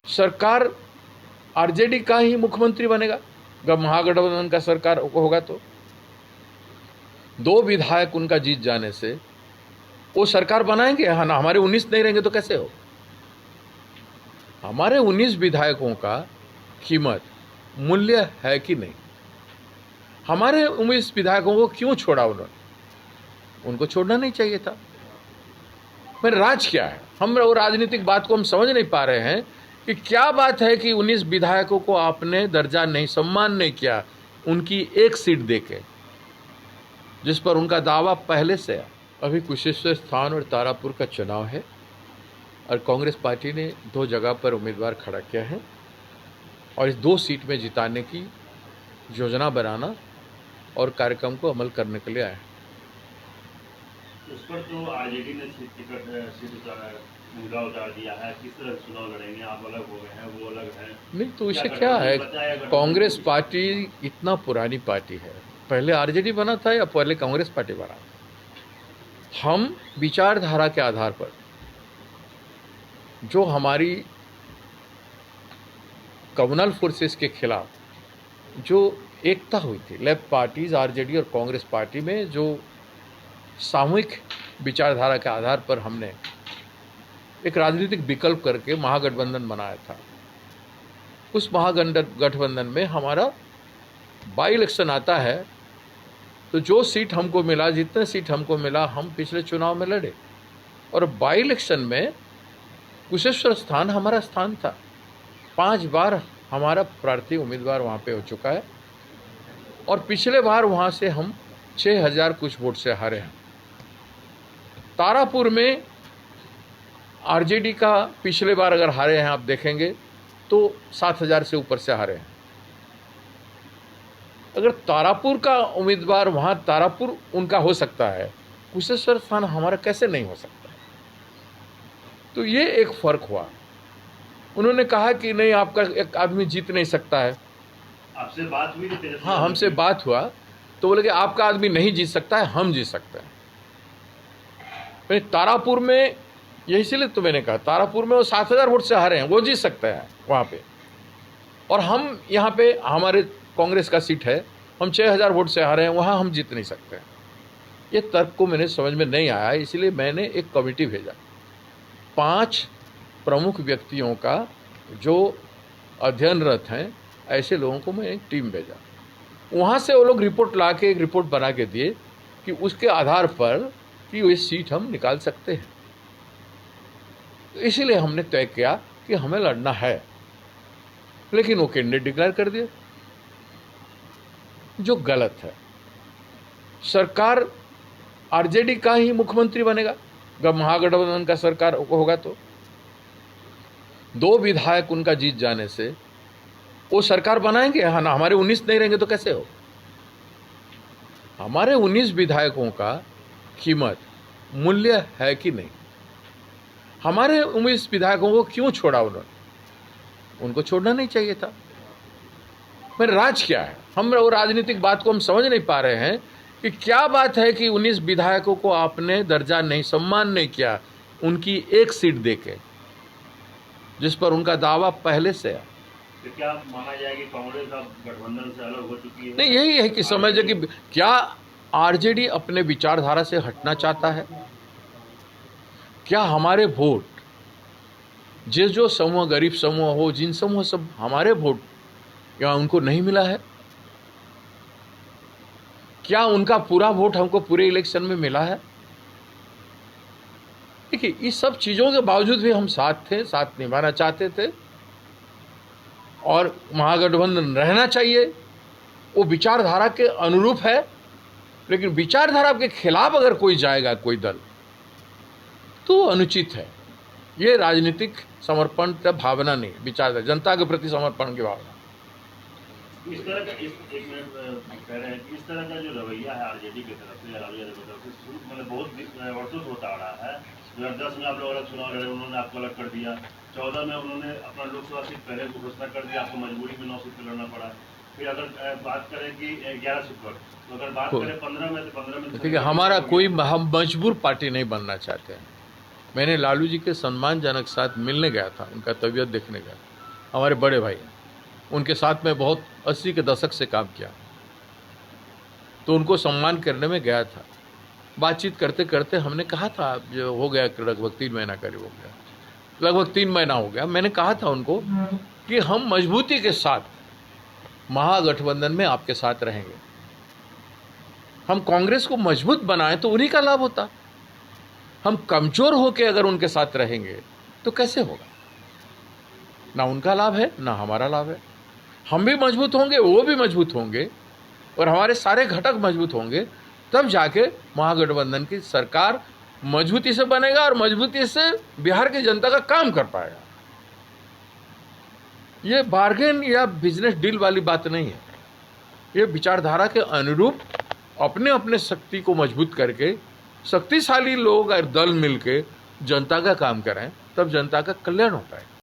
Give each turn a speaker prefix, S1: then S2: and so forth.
S1: सरकार आरजेडी का ही मुख्यमंत्री बनेगा जब महागठबंधन का सरकार होगा। तो 2 विधायक उनका जीत जाने से वो सरकार बनाएंगे। हाँ ना, हमारे 19 नहीं रहेंगे तो कैसे हो। हमारे 19 विधायकों का कीमत मूल्य है कि नहीं। हमारे 19 विधायकों को क्यों छोड़ा उन्होंने, उनको छोड़ना नहीं चाहिए था। पर राज क्या है, हम वो राजनीतिक बात को हम समझ नहीं पा रहे हैं कि क्या बात है कि 19 विधायकों को आपने दर्जा नहीं, सम्मान नहीं किया उनकी एक सीट देके, जिस पर उनका दावा पहले से है। अभी कुशेश्वर स्थान और तारापुर का चुनाव है और कांग्रेस पार्टी ने 2 जगह पर उम्मीदवार खड़ा किया है और इस 2 सीट में जिताने की योजना बनाना और कार्यक्रम को अमल करने के लिए आए।
S2: उस पर तो आरजेडी ने सीट मुद्दा उतार दिया है। किस तरह चुनाव लड़ेंगे, आप अलग हो गए हैं, वो अलग है।
S1: नहीं तो इससे क्या है, कांग्रेस पार्टी इतना पुरानी पार्टी है, पहले आरजेडी बना था या पहले कांग्रेस पार्टी बना। हम विचारधारा के आधार पर जो हमारी कम्युनल फोर्सेस के खिलाफ जो एकता हुई थी, लेफ्ट पार्टीज आरजेडी और कांग्रेस पार्टी में, जो सामूहिक विचारधारा के आधार पर हमने एक राजनीतिक विकल्प करके महागठबंधन बनाया था। उस महागठबंधन में हमारा बाई इलेक्शन आता है तो जो सीट हमको मिला, जितने सीट हमको मिला, हम पिछले चुनाव में लड़े और बाई इलेक्शन में कुशेश्वर स्थान हमारा स्थान था। 5 बार हमारा प्रार्थी उम्मीदवार वहाँ पे हो चुका है और पिछले बार वहाँ से हम 6000 कुछ वोट से हारे हैं। तारापुर में आरजेडी का पिछले बार अगर हारे हैं आप देखेंगे तो 7000 से ऊपर से हारे हैं। अगर तारापुर का उम्मीदवार वहाँ तारापुर उनका हो सकता है, कुशेश्वर स्थान हमारा कैसे नहीं हो सकता। तो ये एक फ़र्क हुआ। उन्होंने कहा कि नहीं, आपका एक आदमी जीत नहीं सकता है।
S2: आपसे बात हुई थी?
S1: हाँ, हमसे बात हुआ तो बोले कि आपका आदमी नहीं जीत सकता है, हम जीत सकते हैं। तारापुर में ये इसीलिए तो मैंने कहा, तारापुर में वो 7000 वोट से हारे हैं, वो जीत सकते हैं वहाँ पे, और हम यहाँ पे हमारे कांग्रेस का सीट है, हम 6000 वोट से हारे हैं, वहाँ हम जीत नहीं सकते हैं। ये तर्क को मैंने समझ में नहीं आया, इसलिए मैंने एक कमेटी भेजा, 5 प्रमुख व्यक्तियों का जो अध्ययनरत हैं, ऐसे लोगों को मैं एक टीम भेजा। वहाँ से वो लोग रिपोर्ट ला के एक रिपोर्ट बना के दिए कि उसके आधार पर कि ये सीट हम निकाल सकते हैं। तो इसीलिए हमने तय किया कि हमें लड़ना है, लेकिन वो कैंडिडेट डिक्लेयर कर दिए, जो गलत है। सरकार आरजेडी का ही मुख्यमंत्री बनेगा जब महागठबंधन का सरकार होगा। तो 2 विधायक उनका जीत जाने से वो सरकार बनाएंगे। हाँ ना, हमारे 19 नहीं रहेंगे तो कैसे हो। हमारे 19 विधायकों का कीमत मूल्य है कि नहीं। हमारे 19 विधायकों को क्यों छोड़ा उन्होंने, उनको छोड़ना नहीं चाहिए था। पर राज क्या है, हम वो राजनीतिक बात को हम समझ नहीं पा रहे हैं कि क्या बात है कि 19 विधायकों को आपने दर्जा नहीं, सम्मान नहीं किया उनकी एक सीट देके, जिस पर उनका दावा पहले से है।
S2: तो क्या माना जाए कि कांग्रेस अब गठबंधन से अलग हो चुकी है?
S1: नहीं, यही है कि समझे कि क्या आरजेडी अपने विचारधारा से हटना चाहता है। क्या हमारे वोट, जो समूह, गरीब समूह हो, जिन समूह, सब हमारे वोट क्या उनको नहीं मिला है। क्या उनका पूरा वोट हमको पूरे इलेक्शन में मिला है। देखिए, इस सब चीज़ों के बावजूद भी हम साथ थे, साथ निभाना चाहते थे और महागठबंधन रहना चाहिए, वो विचारधारा के अनुरूप है। लेकिन विचारधारा के खिलाफ अगर कोई जाएगा, कोई दल, तो अनुचित है। ये राजनीतिक समर्पण का भावना नहीं, विचारधारा, जनता के प्रति समर्पण की भावना।
S2: इस तरह का कह रहे हैं कि इस तरह का जो रवैया है आरजेडी की तरफ से, लालू यादव की तरफ से, मतलब बहुत वर्षों से होता आ रहा है। 2010 में आप लोग अलग चुनाव लड़े, उन्होंने आपको अलग कर दिया। 14 में उन्होंने अपना लोकसभा सीट पहले को घोषणा कर दिया, आपको मजबूरी में 9 सीट पर लड़ना पड़ा। फिर अगर बात करें कि 11 सीट पर, तो अगर बात करें 15 में, तो 15 में
S1: देखिए, हमारा कोई, हम मजबूर पार्टी नहीं बनना चाहते हैं। मैंने लालू जी के सम्मानजनक साथ मिलने गया था, उनका तबीयत देखने गया, हमारे बड़े भाई हैं, उनके साथ में बहुत 80 के दशक से काम किया, तो उनको सम्मान करने में गया था। बातचीत करते करते हमने कहा था, जो हो गया लगभग 3 महीना करीब हो गया, लगभग 3 महीना हो गया, मैंने कहा था उनको कि हम मजबूती के साथ महागठबंधन में आपके साथ रहेंगे। हम कांग्रेस को मजबूत बनाएं तो उन्हीं का लाभ होता। हम कमजोर होकर अगर उनके साथ रहेंगे तो कैसे होगा? ना उनका लाभ है ना हमारा लाभ है। हम भी मजबूत होंगे, वो भी मजबूत होंगे और हमारे सारे घटक मजबूत होंगे, तब जाके महागठबंधन की सरकार मजबूती से बनेगा और मजबूती से बिहार की जनता का काम कर पाएगा। ये बार्गेन या बिजनेस डील वाली बात नहीं है। ये विचारधारा के अनुरूप अपने अपने शक्ति को मजबूत करके शक्तिशाली लोग और दल मिलके जनता का काम करें, तब जनता का कल्याण हो पाएगा।